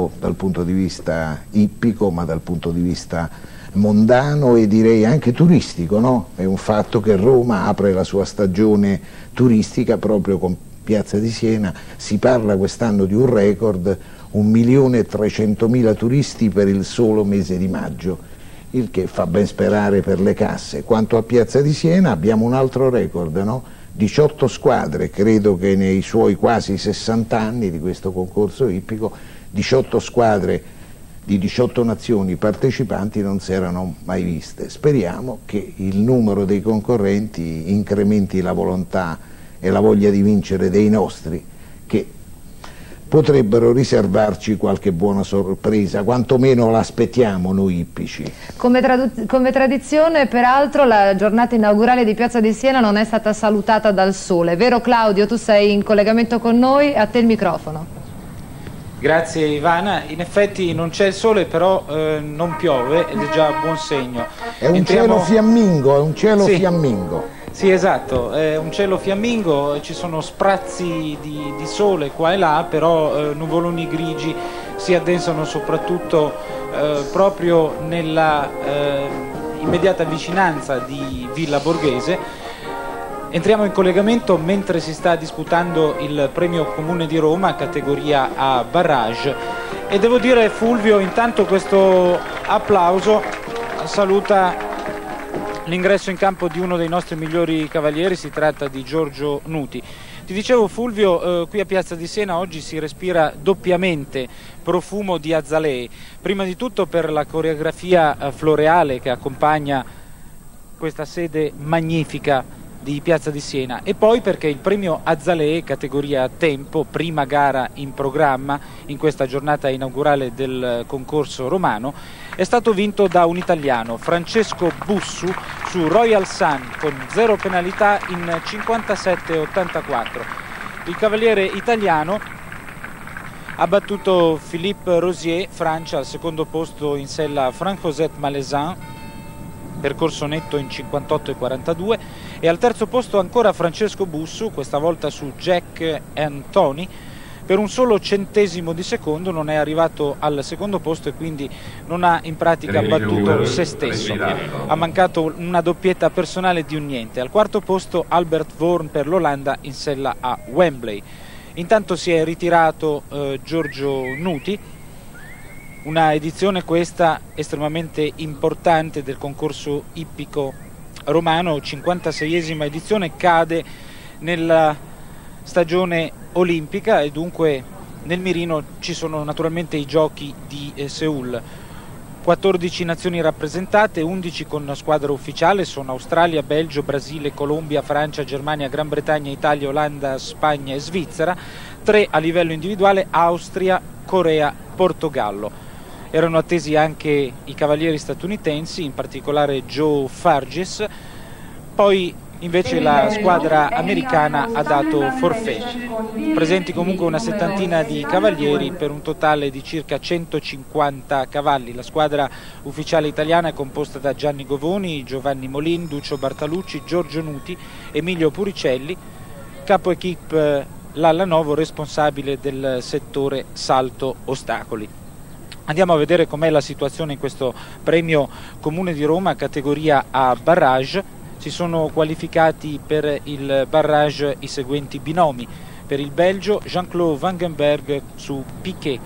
tempo dal punto di vista ippico, ma dal punto di vista mondano e direi anche turistico, no? È un fatto che Roma apre la sua stagione turistica proprio con Piazza di Siena. Si parla quest'anno di un record, 1.300.000 turisti per il solo mese di maggio, il che fa ben sperare per le casse. Quanto a Piazza di Siena abbiamo un altro record, no? 18 squadre, credo che nei suoi quasi 60 anni di questo concorso ippico, 18 squadre di 18 nazioni partecipanti non si erano mai viste. Speriamo che il numero dei concorrenti incrementi la volontà e la voglia di vincere dei nostri, che potrebbero riservarci qualche buona sorpresa, quantomeno l'aspettiamo noi ippici. Come tradizione, peraltro, la giornata inaugurale di Piazza di Siena non è stata salutata dal sole, vero Claudio? Tu sei in collegamento con noi, a te il microfono. Grazie Ivana, in effetti non c'è il sole, però non piove ed è già buon segno. È un cielo fiammingo, è un cielo fiammingo. Sì, esatto, è un cielo fiammingo, ci sono sprazzi di sole qua e là, però nuvoloni grigi si addensano soprattutto proprio nella immediata vicinanza di Villa Borghese. Entriamo in collegamento mentre si sta disputando il premio Comune di Roma, categoria A barrage, e devo dire, Fulvio, intanto questo applauso saluta l'ingresso in campo di uno dei nostri migliori cavalieri, si tratta di Giorgio Nuti. Ti dicevo, Fulvio, qui a Piazza di Siena oggi si respira doppiamente profumo di azalee, prima di tutto per la coreografia floreale che accompagna questa sede magnifica di Piazza di Siena, e poi perché il premio Azalee categoria Tempo, prima gara in programma in questa giornata inaugurale del concorso romano, è stato vinto da un italiano, Francesco Bussu, su Royal Sun con 0 penalità in 57,84. Il cavaliere italiano ha battuto Philippe Rosier, Francia, al secondo posto in sella Franck-Josette Malaisin, percorso netto in 58,42, e al terzo posto ancora Francesco Bussu, questa volta su Jack and Tony, per un solo centesimo di secondo non è arrivato al secondo posto e quindi non ha in pratica battuto se stesso. Ha mancato una doppietta personale di un niente. Al quarto posto Albert Voorn per l'Olanda in sella a Wembley. Intanto si è ritirato Giorgio Nuti. Una edizione questa estremamente importante del concorso ippico romano, 56esima edizione, cade nella stagione olimpica e dunque nel mirino ci sono naturalmente i giochi di Seul. 14 nazioni rappresentate, 11 con squadra ufficiale, sono Australia, Belgio, Brasile, Colombia, Francia, Germania, Gran Bretagna, Italia, Olanda, Spagna e Svizzera, 3 a livello individuale, Austria, Corea, Portogallo. Erano attesi anche i cavalieri statunitensi, in particolare Joe Fargis, poi invece la squadra americana ha dato forfait. Presenti comunque una settantina di cavalieri per un totale di circa 150 cavalli. La squadra ufficiale italiana è composta da Gianni Govoni, Giovanni Molin, Duccio Bartalucci, Giorgio Nuti, Emilio Puricelli, capo equipe Lalla Novo, responsabile del settore salto ostacoli. Andiamo a vedere com'è la situazione in questo premio Comune di Roma, categoria A barrage. Si sono qualificati per il barrage i seguenti binomi: per il Belgio Jean-Claude Vangenberg su Piquet,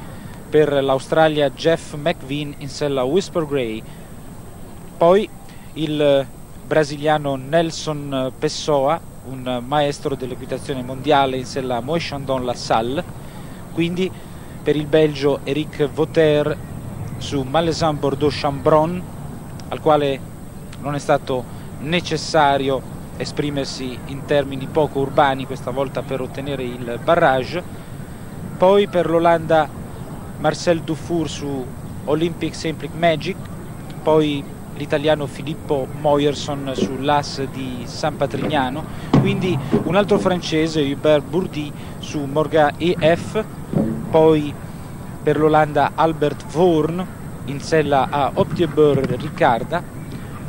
per l'Australia Jeff McVean in sella Whisper Grey, poi il brasiliano Nelson Pessoa, un maestro dell'equitazione mondiale in sella Moët Chandon La Salle, quindi per il Belgio Eric Vauter su Malaisin Bordeaux Chambron, al quale non è stato necessario esprimersi in termini poco urbani questa volta per ottenere il barrage. Poi per l'Olanda Marcel Dufour su Olympic Simplic Magic, poi l'italiano Filippo Moyerson sull'As di San Patrignano, quindi un altro francese Hubert Bourdi su Morga EF, poi per l'Olanda Albert Voorn in sella a Optieber Riccarda,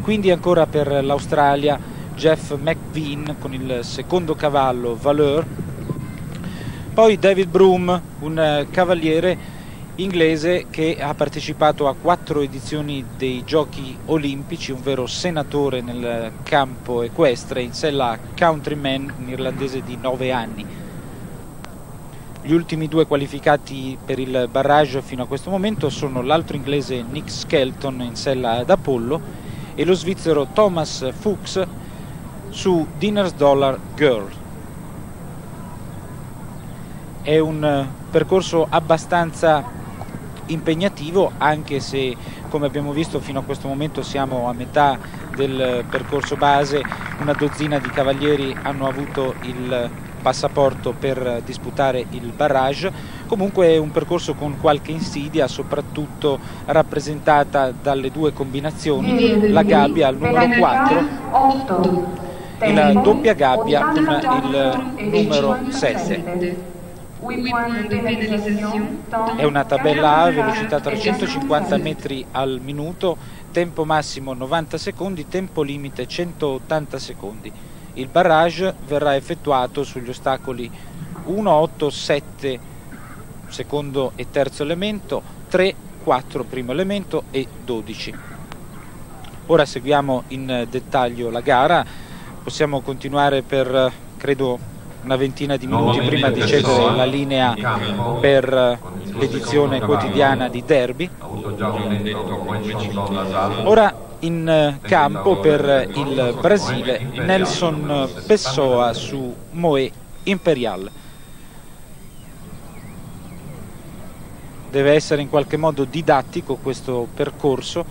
quindi ancora per l'Australia Jeff McVean con il secondo cavallo Valeur, poi David Broom, un cavaliere inglese che ha partecipato a 4 edizioni dei Giochi Olimpici, un vero senatore nel campo equestre, in sella a Countryman, un irlandese di 9 anni. Gli ultimi 2 qualificati per il barrage fino a questo momento sono l'altro inglese Nick Skelton in sella ad Apollo e lo svizzero Thomas Fuchs su Dinner's Dollar Girl. È un percorso abbastanza impegnativo, anche se, come abbiamo visto, fino a questo momento siamo a metà del percorso base. Una dozzina di cavalieri hanno avuto il passaporto per disputare il barrage. Comunque è un percorso con qualche insidia, soprattutto rappresentata dalle 2 combinazioni, la gabbia al numero 4 e la doppia gabbia con il numero 7. È una tabella A, velocità 350 metri al minuto, tempo massimo 90 secondi, tempo limite 180 secondi. Il barrage verrà effettuato sugli ostacoli 1, 8, 7 secondo e terzo elemento, 3, 4 primo elemento e 12. Ora seguiamo in dettaglio la gara. Possiamo continuare per, credo, una ventina di minuti prima di cedere la linea per l'edizione quotidiana di Derby. Ora in campo per il Brasile Nelson Pessoa su Moët Imperial. Deve essere in qualche modo didattico questo percorso,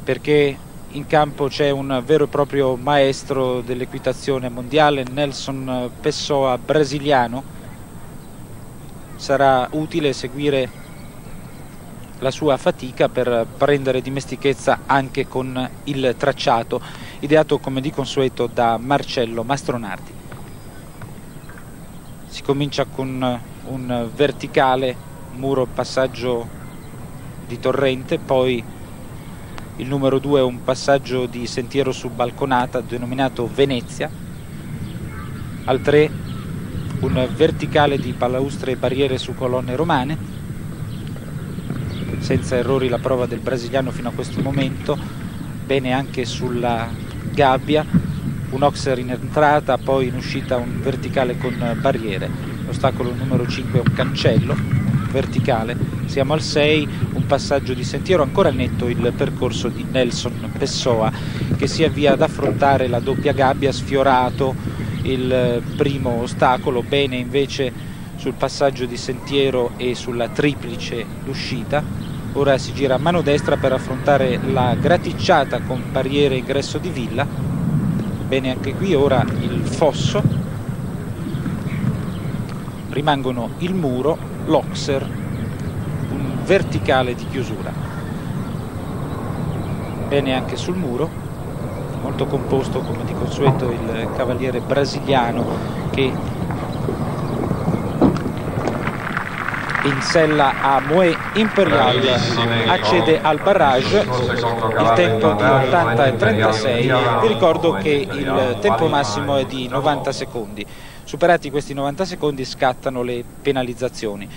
perché in campo c'è un vero e proprio maestro dell'equitazione mondiale, Nelson Pessoa, brasiliano. Sarà utile seguire la sua fatica per prendere dimestichezza anche con il tracciato, ideato come di consueto da Marcello Mastronardi. Si comincia con un verticale, muro passaggio di torrente, poi il numero 2 è un passaggio di sentiero su balconata denominato Venezia, al 3 un verticale di balaustre e barriere su colonne romane. Senza errori la prova del brasiliano fino a questo momento, bene anche sulla gabbia, un oxer in entrata, poi in uscita un verticale con barriere. L'ostacolo numero 5 è un cancello verticale. Siamo al 6, un passaggio di sentiero. Ancora netto il percorso di Nelson Pessoa, che si avvia ad affrontare la doppia gabbia, sfiorato il primo ostacolo, bene invece sul passaggio di sentiero e sulla triplice d'uscita. Ora si gira a mano destra per affrontare la graticciata con barriere ingresso di villa, bene anche qui. Ora il fosso, rimangono il muro, l'oxer, un verticale di chiusura, bene anche sul muro, molto composto come di consueto il cavaliere brasiliano che in sella a Moët Imperial accede al barrage. Il tempo di 80 e 36, vi ricordo che il tempo massimo è di 90 secondi. Superati questi 90 secondi scattano le penalizzazioni.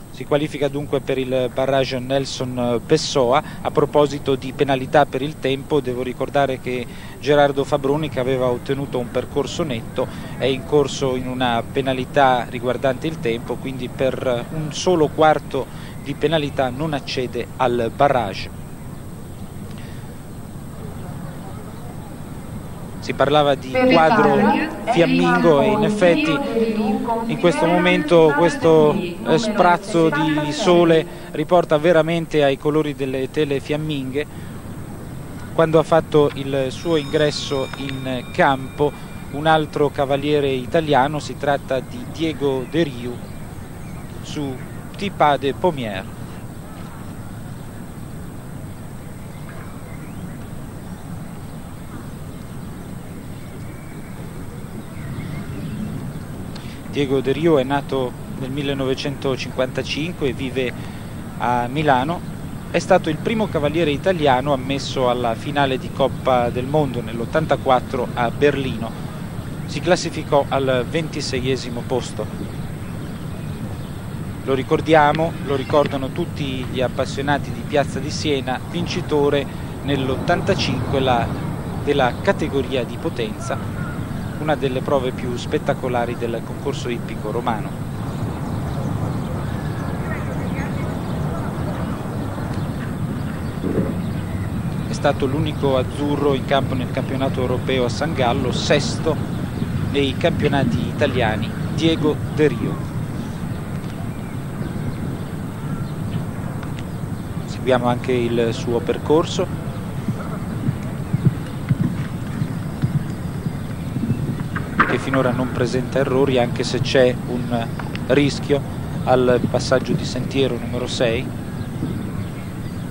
Si qualifica dunque per il barrage Nelson Pessoa. A proposito di penalità per il tempo, devo ricordare che Gerardo Fabroni, che aveva ottenuto un percorso netto, è incorso in una penalità riguardante il tempo, quindi per un solo quarto di penalità non accede al barrage. Si parlava di quadro fiammingo e in effetti in questo momento questo sprazzo di sole riporta veramente ai colori delle tele fiamminghe. Quando ha fatto il suo ingresso in campo un altro cavaliere italiano, si tratta di Diego De Riu su Tipa de Pommier. Diego De Riu è nato nel 1955 e vive a Milano. È stato il primo cavaliere italiano ammesso alla finale di Coppa del Mondo nell'84 a Berlino. Si classificò al 26esimo posto. lo ricordiamo, lo ricordano tutti gli appassionati di Piazza di Siena, vincitore nell'85 della categoria di potenza, una delle prove più spettacolari del concorso ippico romano. È stato l'unico azzurro in campo nel campionato europeo a San Gallo, sesto nei campionati italiani, Diego De Rio. Seguiamo anche il suo percorso. Che finora non presenta errori, anche se c'è un rischio al passaggio di sentiero numero 6.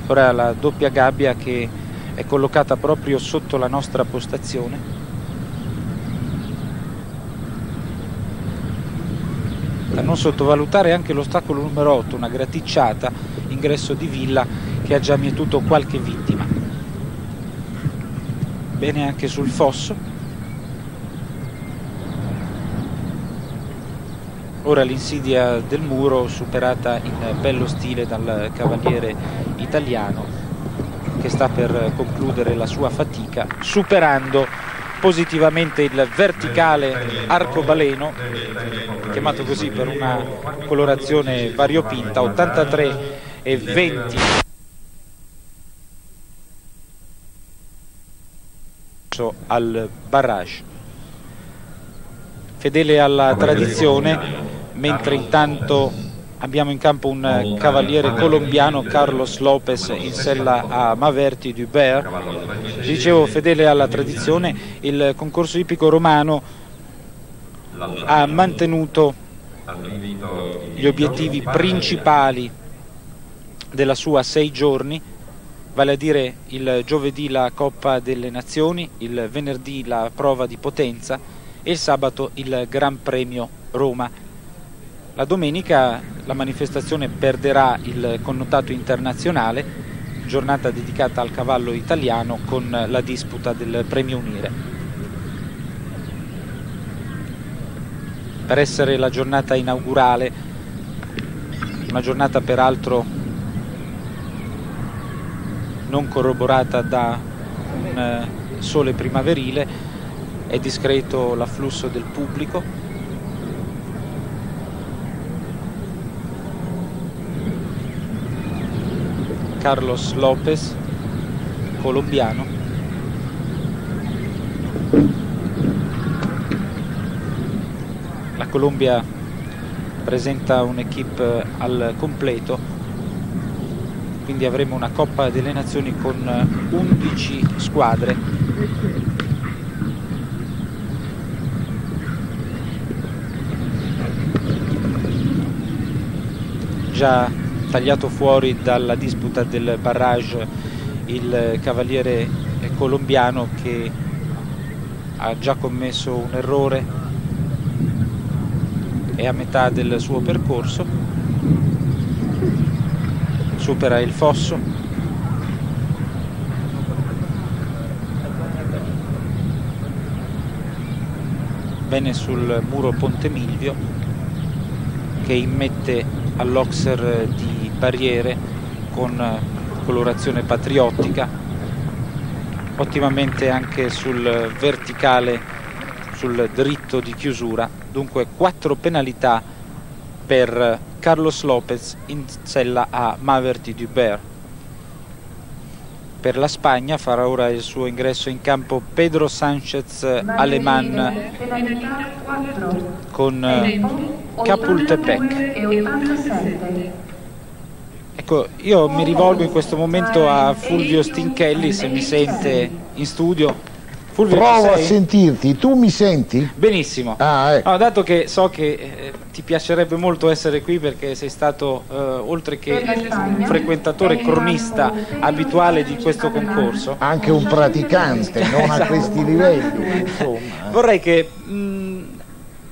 Ora la doppia gabbia che è collocata proprio sotto la nostra postazione. Da non sottovalutare anche l'ostacolo numero 8, una graticciata, ingresso di Villa, che ha già mietuto qualche vittima. Bene anche sul fosso. Ora l'insidia del muro, superata in bello stile dal cavaliere italiano, che sta per concludere la sua fatica, superando positivamente il verticale arcobaleno, chiamato così per una colorazione variopinta, 83,20 al barrage. Fedele alla tradizione, mentre intanto abbiamo in campo un cavaliere colombiano, Carlos Lopez, in sella a Maverti Dubert. Dicevo, fedele alla tradizione, il concorso ippico romano ha mantenuto gli obiettivi principali della sua 6 giorni, vale a dire il giovedì la Coppa delle Nazioni, il venerdì la prova di potenza e il sabato il Gran Premio Roma. La domenica la manifestazione perderà il connotato internazionale, giornata dedicata al cavallo italiano con la disputa del Premio Unire. Per essere la giornata inaugurale, una giornata peraltro non corroborata da un sole primaverile, è discreto l'afflusso del pubblico. Carlos Lopez, colombiano. La Colombia presenta un'equipe al completo, quindi avremo una Coppa delle Nazioni con 11 squadre. Già tagliato fuori dalla disputa del barrage il cavaliere colombiano, che ha già commesso un errore, è a metà del suo percorso, supera il fosso, bene sul muro Ponte Milvio, che immette all'Oxer di barriere con colorazione patriottica, ottimamente anche sul verticale, sul dritto di chiusura. Dunque 4 penalità per Carlos Lopez in sella a Maverti Dubert. Per la Spagna farà ora il suo ingresso in campo Pedro Sánchez Alemán con Chapultepec. Ecco, io mi rivolgo in questo momento a Fulvio Stinchelli, se mi sente in studio. Fulvio, provo a sentirti, tu mi senti? Benissimo. Ecco. No, dato che so che ti piacerebbe molto essere qui, perché sei stato, oltre che un frequentatore, cronista abituale di questo concorso, anche un praticante, non a questi livelli, insomma. Vorrei che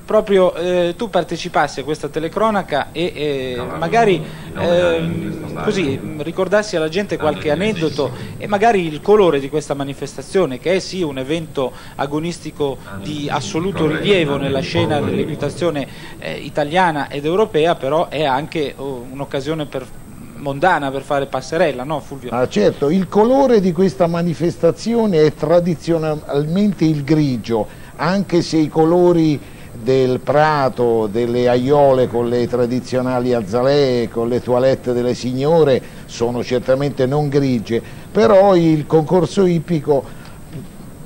proprio tu partecipassi a questa telecronaca e magari così ricordassi alla gente qualche aneddoto e magari il colore di questa manifestazione, che è sì un evento agonistico di assoluto rilievo nella scena dell'equitazione italiana ed europea, però è anche un'occasione mondana per fare passerella, no Fulvio? Ah, certo, il colore di questa manifestazione è tradizionalmente il grigio, anche se i colori del prato, delle aiole con le tradizionali azalee, con le toilette delle signore sono certamente non grigie, però il concorso ippico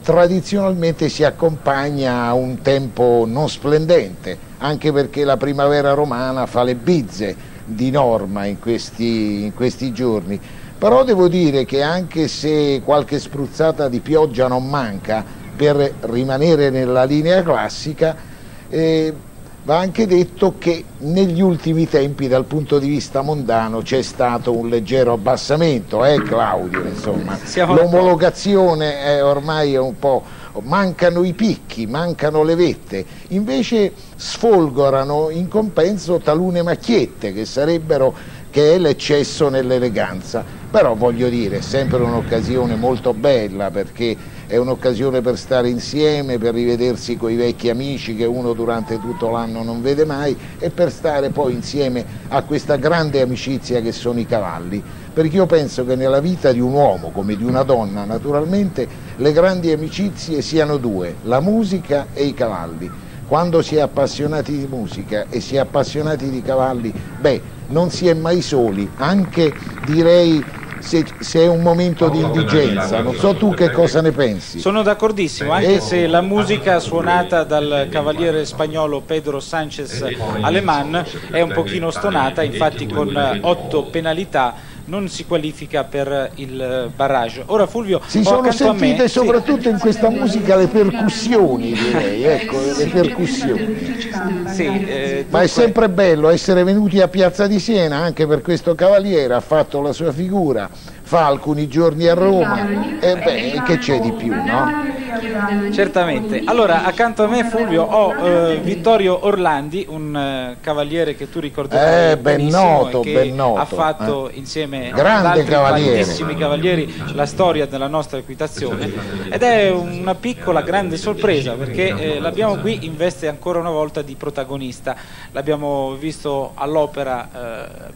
tradizionalmente si accompagna a un tempo non splendente, anche perché la primavera romana fa le bizze di norma in questi giorni, però devo dire che anche se qualche spruzzata di pioggia non manca per rimanere nella linea classica, va anche detto che negli ultimi tempi dal punto di vista mondano c'è stato un leggero abbassamento, Claudio, insomma, l'omologazione ormai è un po', mancano i picchi, mancano le vette, invece sfolgorano in compenso talune macchiette che è l'eccesso nell'eleganza, però voglio dire è sempre un'occasione molto bella, perché è un'occasione per stare insieme, per rivedersi con i vecchi amici che uno durante tutto l'anno non vede mai e per stare poi insieme a questa grande amicizia che sono i cavalli, perché io penso che nella vita di un uomo come di una donna naturalmente le grandi amicizie siano due, la musica e i cavalli. Quando si è appassionati di musica e si è appassionati di cavalli, non si è mai soli, anche direi se è un momento di indigenza. Non so tu che cosa ne pensi. Sono d'accordissimo, anche se la musica suonata dal cavaliere spagnolo Pedro Sánchez Alemán è un pochino stonata, infatti con 8 penalità non si qualifica per il barrage. Ora Fulvio, si sono sentite soprattutto in questa musica le percussioni, direi, ecco, le percussioni. Ma è sempre bello essere venuti a Piazza di Siena, anche per questo cavaliere, ha fatto la sua figura, fa alcuni giorni a Roma, e che c'è di più, no? Certamente. Allora, accanto a me Fulvio ho Vittorio Orlandi, un cavaliere che tu ricorderai benissimo, ben noto, ha fatto insieme ad altri grandissimi cavalieri la storia della nostra equitazione, ed è una piccola grande sorpresa perché l'abbiamo qui in veste ancora una volta di protagonista, l'abbiamo visto all'opera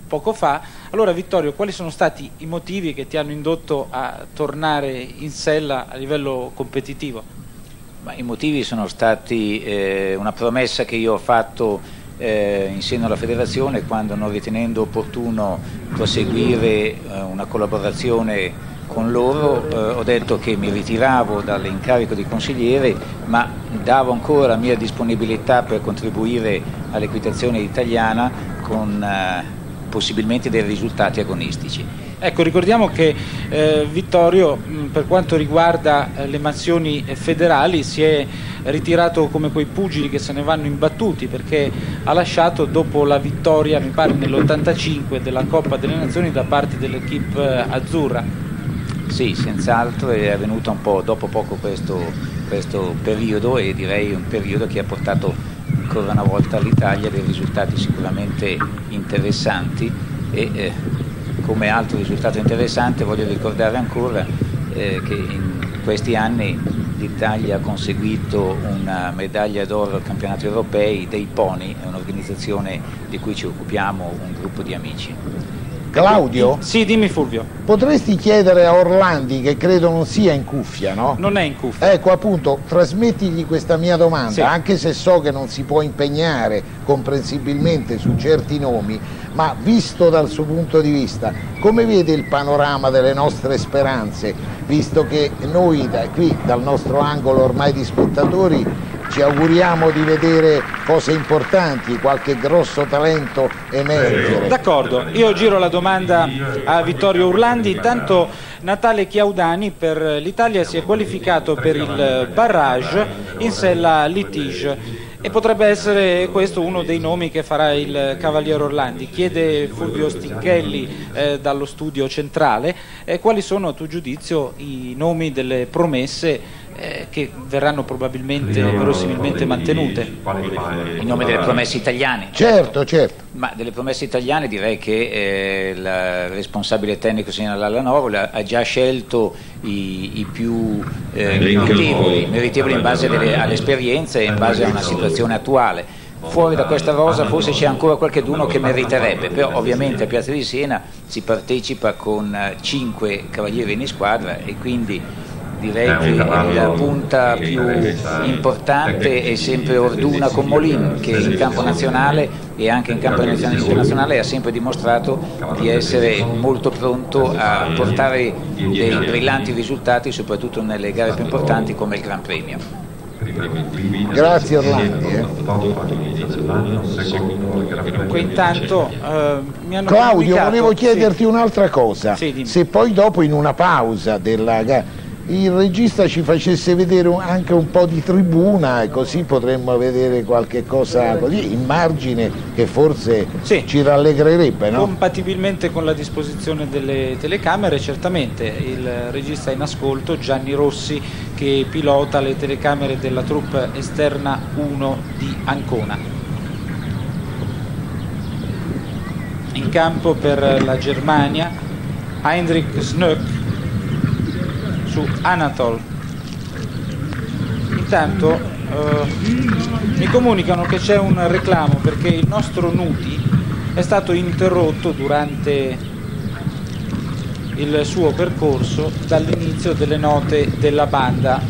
poco fa. Allora Vittorio, quali sono stati i motivi che ti hanno indotto a tornare in sella a livello competitivo? I motivi sono stati una promessa che io ho fatto in seno alla federazione, quando, non ritenendo opportuno proseguire una collaborazione con loro, ho detto che mi ritiravo dall'incarico di consigliere, ma davo ancora la mia disponibilità per contribuire all'equitazione italiana con possibilmente dei risultati agonistici. Ecco, ricordiamo che Vittorio, per quanto riguarda le mansioni federali, si è ritirato come quei pugili che se ne vanno imbattuti, perché ha lasciato dopo la vittoria, mi pare nell'85, della Coppa delle Nazioni da parte dell'equipe azzurra. Sì, senz'altro è avvenuto un po' dopo poco questo periodo, e direi un periodo che ha portato ancora una volta all'Italia dei risultati sicuramente interessanti, e come altro risultato interessante voglio ricordare ancora che in questi anni l'Italia ha conseguito una medaglia d'oro al campionato europei dei pony, è un'organizzazione di cui ci occupiamo, un gruppo di amici. Claudio? Sì, dimmi Fulvio. Potresti chiedere a Orlandi, che credo non sia in cuffia, no? Non è in cuffia. Ecco, appunto, trasmettigli questa mia domanda, sì, anche se so che non si può impegnare comprensibilmente su certi nomi, ma visto dal suo punto di vista, come vede il panorama delle nostre speranze, visto che noi qui, dal nostro angolo ormai di spettatori, ci auguriamo di vedere cose importanti, qualche grosso talento emergere. D'accordo, io giro la domanda a Vittorio Orlandi. Intanto Natale Chiaudani per l'Italia si è qualificato per il barrage in sella Litige, e potrebbe essere questo uno dei nomi che farà il cavaliere Orlandi. Chiede Fulvio Stinchelli dallo studio centrale quali sono a tuo giudizio i nomi delle promesse che verranno probabilmente, verosimilmente mantenute. In nome delle promesse italiane. Certo. Ma delle promesse italiane direi che il responsabile tecnico signor Lalanovo ha già scelto i più meritevoli in base all'esperienza e in base a una situazione attuale. Fuori da questa rosa forse c'è ancora qualcheduno che meriterebbe, però ovviamente a Piazza di Siena si partecipa con 5 cavalieri in squadra e quindi direi che la punta più importante è sempre Orduna con Molin, che in campo nazionale e anche in campo internazionale ha sempre dimostrato di essere molto pronto a portare dei brillanti risultati, soprattutto nelle gare più importanti come il Gran Premio. Grazie Orlandi. Intanto mi hanno Claudio, volevo chiederti un'altra cosa, sì, se poi dopo in una pausa della gara il regista ci facesse vedere anche un po' di tribuna e così potremmo vedere qualche cosa così in margine che forse ci rallegrerebbe, no? Compatibilmente con la disposizione delle telecamere, certamente il regista in ascolto, Gianni Rossi, che pilota le telecamere della troupe esterna 1 di Ancona. In campo per la Germania Heinrich Snöck su Anatol. Intanto mi comunicano che c'è un reclamo perché il nostro Nuti è stato interrotto durante il suo percorso dall'inizio delle note della banda,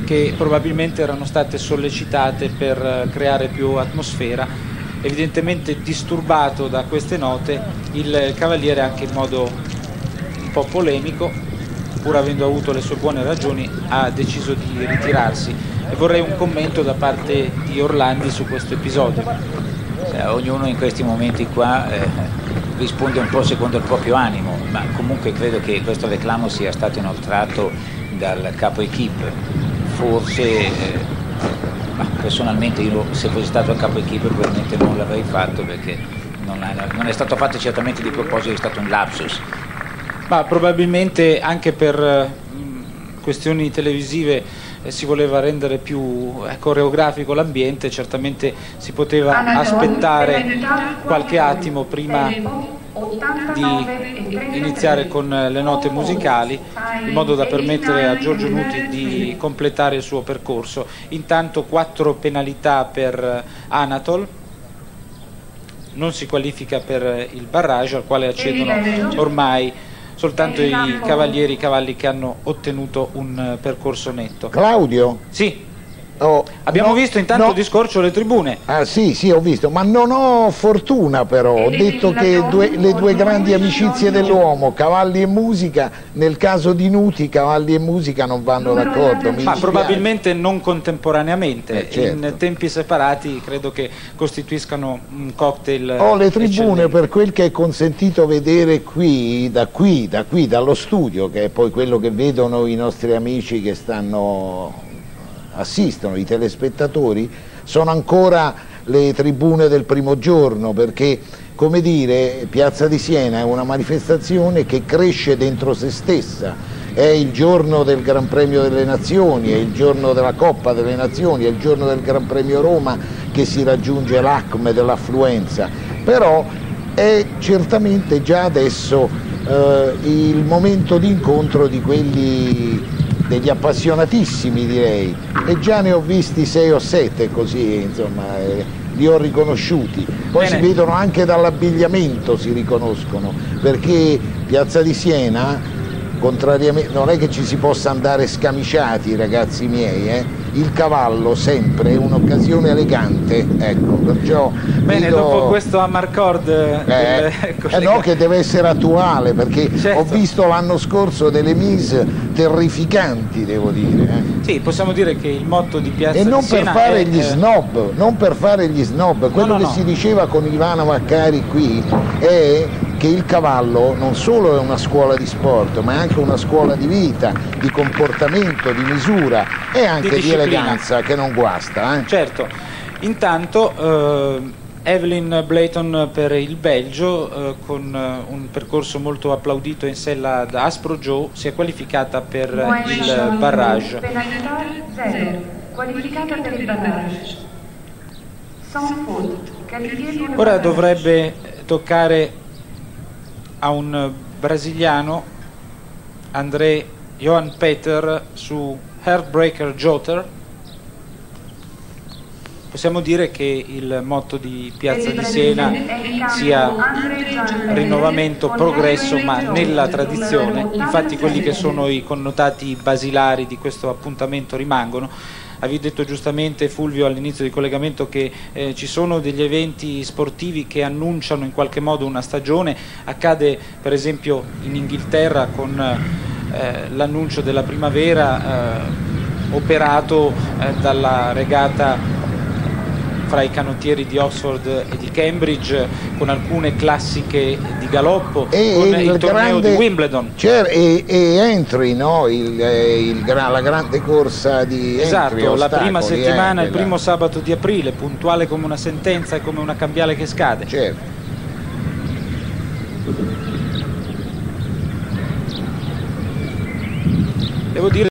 che probabilmente erano state sollecitate per creare più atmosfera. Evidentemente disturbato da queste note, il cavaliere, anche in modo un po' polemico, pur avendo avuto le sue buone ragioni, ha deciso di ritirarsi, e vorrei un commento da parte di Orlandi su questo episodio. Ognuno in questi momenti qua risponde un po' secondo il proprio animo, ma comunque credo che questo reclamo sia stato inoltrato dal capo equipe. Forse personalmente io, se fossi stato a capo equipe, probabilmente non l'avrei fatto, perché non è stato fatto certamente di proposito, è stato un lapsus. Ma probabilmente anche per questioni televisive si voleva rendere più coreografico l'ambiente, certamente si poteva aspettare qualche attimo prima di iniziare con le note musicali, in modo da permettere a Giorgio Nuti di completare il suo percorso. Intanto 4 penalità per Anatol, non si qualifica per il barrage, al quale accedono ormai soltanto i cavalli che hanno ottenuto un percorso netto. Claudio? Sì. Abbiamo visto intanto di scorcio le tribune. Ah sì, ho visto, ma non ho fortuna però, ho detto che le due grandi amicizie dell'uomo, cavalli e musica, nel caso di Nuti cavalli e musica non vanno d'accordo. Ma probabilmente non contemporaneamente, certo. In tempi separati credo che costituiscano un cocktail. Le tribune, eccellente. per quel che è consentito vedere da qui, dallo studio, che è poi quello che vedono i nostri amici che assistono, i telespettatori, sono ancora le tribune del primo giorno, perché, come dire, Piazza di Siena è una manifestazione che cresce dentro se stessa. È il giorno del Gran Premio delle Nazioni, è il giorno della Coppa delle Nazioni, è il giorno del Gran Premio Roma, che si raggiunge l'acme dell'affluenza, però è certamente già adesso il momento di incontro degli appassionatissimi, direi, e già ne ho visti 6 o 7 così, insomma, li ho riconosciuti. Poi si vedono anche dall'abbigliamento, si riconoscono, perché Piazza di Siena, contrariamente, non è che ci si possa andare scamiciati, ragazzi miei, il cavallo sempre è un'occasione elegante, ecco, perciò bene, dopo questo amarcord no, che deve essere attuale, perché certo. Ho visto l'anno scorso delle mise terrificanti, devo dire. Sì, possiamo dire che il motto di Piazza di Siena, e non per fare gli snob, non per fare gli snob, quello che si diceva con Ivano Vaccari qui è che il cavallo non solo è una scuola di sport, ma è anche una scuola di vita, di comportamento, di misura e anche di eleganza, che non guasta. Certo. Intanto Evelyn Blayton per il Belgio, con un percorso molto applaudito in sella ad Aspro Joe, si è qualificata per il barrage. Penalità 0, qualificata per il barrage. Sans faute. Ora dovrebbe toccare a un brasiliano, André Johan Peter, su Heartbreaker Jotter. Possiamo dire che il motto di Piazza di Siena sia rinnovamento, progresso, ma nella tradizione. Infatti quelli che sono i connotati basilari di questo appuntamento rimangono. Avevi detto giustamente, Fulvio, all'inizio del collegamento che ci sono degli eventi sportivi che annunciano in qualche modo una stagione. Accade per esempio in Inghilterra con l'annuncio della primavera operato dalla regata fra i canottieri di Oxford e di Cambridge, con alcune classiche di galoppo, con il torneo di Wimbledon. E Entry, no? La grande corsa di Esatto, Entry, la prima settimana, il quella... primo sabato di aprile, puntuale come una sentenza e come una cambiale che scade. Certo. Devo dire